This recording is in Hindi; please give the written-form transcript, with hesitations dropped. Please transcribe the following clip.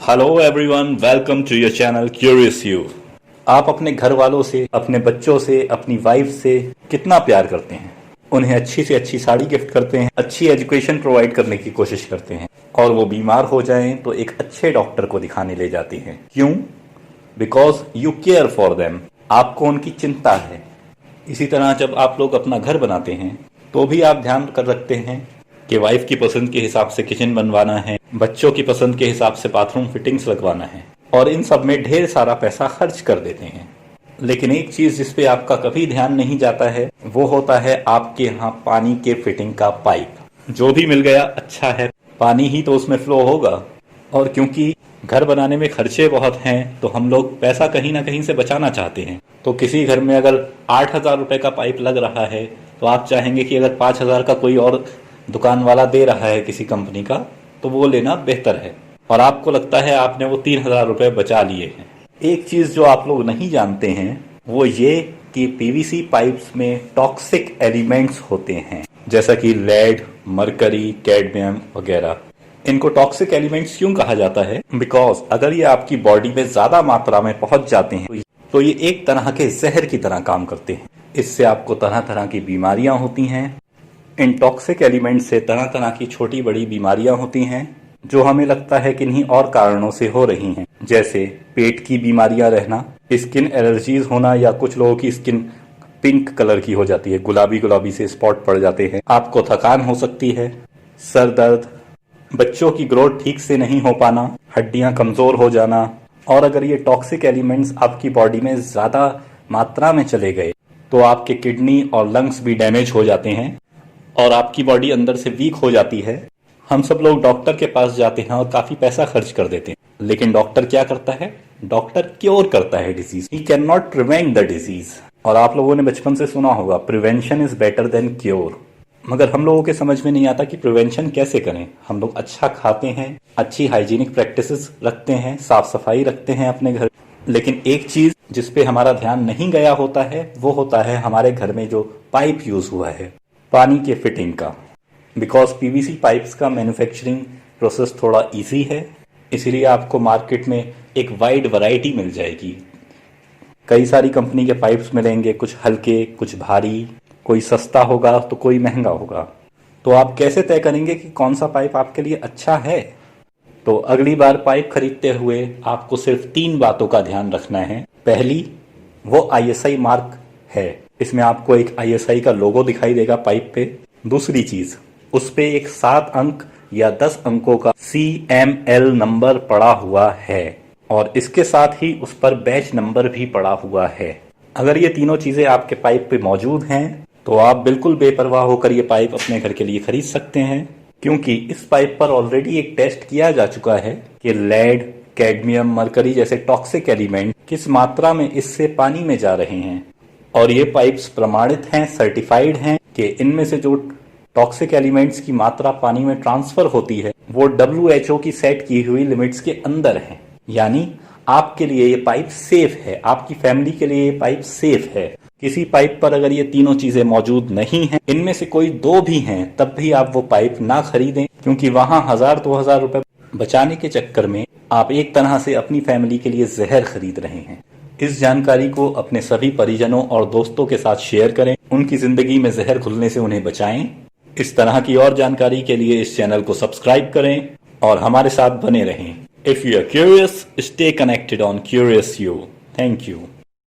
Hello everyone, welcome to your channel Curious You. आप अपने घर वालों से, अपने बच्चों से, अपनी वाइफ से कितना प्यार करते हैं। उन्हें अच्छी से अच्छी साड़ी गिफ्ट करते हैं, अच्छी एजुकेशन प्रोवाइड करने की कोशिश करते हैं, और वो बीमार हो जाएं तो एक अच्छे डॉक्टर को दिखाने ले जाती हैं। क्यों? Because you care for them. आपको उनकी चिंता है। इसी तरह जब आप लोग अपना घर बनाते हैं तो भी आप ध्यान कर रखते हैं कि वाइफ की पसंद के हिसाब से किचन बनवाना है, बच्चों की पसंद के हिसाब से बाथरूम फिटिंग्स लगवाना है, और इन सब में ढेर सारा पैसा खर्च कर देते हैं। लेकिन एक चीज जिस पे आपका कभी ध्यान नहीं जाता है वो होता है आपके यहाँ पानी के फिटिंग का पाइप। जो भी मिल गया अच्छा है, पानी ही तो उसमें फ्लो होगा। और क्योंकि घर बनाने में खर्चे बहुत हैं तो हम लोग पैसा कहीं ना कहीं से बचाना चाहते हैं। तो किसी घर में अगर 8,000 रुपए का पाइप लग रहा है तो आप चाहेंगे कि अगर 5,000 का कोई और दुकान वाला दे रहा है किसी कंपनी का तो वो लेना बेहतर है, और आपको लगता है आपने वो 3,000 रुपए बचा लिए हैं। एक चीज जो आप लोग नहीं जानते हैं वो ये कि पीवीसी पाइप्स में टॉक्सिक एलिमेंट्स होते हैं, जैसा कि लेड, मरकरी, कैडमियम वगैरह। इनको टॉक्सिक एलिमेंट्स क्यों कहा जाता है? बिकॉज अगर ये आपकी बॉडी में ज्यादा मात्रा में पहुंच जाते हैं तो ये एक तरह के जहर की तरह काम करते हैं। इससे आपको तरह तरह की बीमारियां होती हैं। इन टॉक्सिक एलिमेंट से तरह तरह की छोटी बड़ी बीमारियां होती हैं जो हमें लगता है किन्हीं और कारणों से हो रही हैं, जैसे पेट की बीमारियां रहना, स्किन एलर्जीज होना, या कुछ लोगों की स्किन पिंक कलर की हो जाती है, गुलाबी गुलाबी से स्पॉट पड़ जाते हैं, आपको थकान हो सकती है, सर दर्द, बच्चों की ग्रोथ ठीक से नहीं हो पाना, हड्डियां कमजोर हो जाना। और अगर ये टॉक्सिक एलिमेंट्स आपकी बॉडी में ज्यादा मात्रा में चले गए तो आपके किडनी और लंग्स भी डैमेज हो जाते हैं और आपकी बॉडी अंदर से वीक हो जाती है। हम सब लोग डॉक्टर के पास जाते हैं और काफी पैसा खर्च कर देते हैं, लेकिन डॉक्टर क्या करता है? डॉक्टर क्योर करता है disease. He can not prevent the disease. और आप लोगों ने बचपन से सुना होगा, prevention is better than cure. मगर हम लोगों के समझ में नहीं आता कि प्रिवेंशन कैसे करें। हम लोग अच्छा खाते हैं, अच्छी हाइजीनिक प्रैक्टिसेस रखते हैं, साफ सफाई रखते हैं अपने घर, लेकिन एक चीज जिसपे हमारा ध्यान नहीं गया होता है वो होता है हमारे घर में जो पाइप यूज हुआ है, पानी के फिटिंग का। बिकॉज पीवीसी पाइप्स का मैन्युफैक्चरिंग प्रोसेस थोड़ा इजी है, इसीलिए आपको मार्केट में एक वाइड वैरायटी मिल जाएगी। कई सारी कंपनी के पाइप्स मिलेंगे, कुछ हल्के, कुछ भारी, कोई सस्ता होगा तो कोई महंगा होगा। तो आप कैसे तय करेंगे कि कौन सा पाइप आपके लिए अच्छा है? तो अगली बार पाइप खरीदते हुए आपको सिर्फ 3 बातों का ध्यान रखना है। पहली, वो ISI मार्क है, इसमें आपको एक ISI का लोगो दिखाई देगा पाइप पे। दूसरी चीज, उस पे एक 7 अंक या 10 अंकों का CML नंबर पड़ा हुआ है, और इसके साथ ही उस पर बैच नंबर भी पड़ा हुआ है। अगर ये तीनों चीजें आपके पाइप पे मौजूद हैं तो आप बिल्कुल बेपरवाह होकर ये पाइप अपने घर के लिए खरीद सकते हैं, क्योंकि इस पाइप पर ऑलरेडी एक टेस्ट किया जा चुका है कि लेड, कैडमियम, मरकरी जैसे टॉक्सिक एलिमेंट किस मात्रा में इससे पानी में जा रहे हैं। और ये पाइप्स प्रमाणित हैं, सर्टिफाइड हैं कि इनमें से जो टॉक्सिक एलिमेंट्स की मात्रा पानी में ट्रांसफर होती है वो WHO की सेट की हुई लिमिट्स के अंदर है। यानी आपके लिए ये पाइप सेफ है, आपकी फैमिली के लिए ये पाइप सेफ है। किसी पाइप पर अगर ये तीनों चीजें मौजूद नहीं हैं, इनमें से कोई 2 भी हैं, तब भी आप वो पाइप ना खरीदें, क्योंकि वहां 1,000-2,000 रुपए बचाने के चक्कर में आप एक तरह से अपनी फैमिली के लिए जहर खरीद रहे हैं। इस जानकारी को अपने सभी परिजनों और दोस्तों के साथ शेयर करें, उनकी जिंदगी में जहर घुलने से उन्हें बचाएं। इस तरह की और जानकारी के लिए इस चैनल को सब्सक्राइब करें और हमारे साथ बने रहें। If you are curious, stay connected on Curious You. Thank you.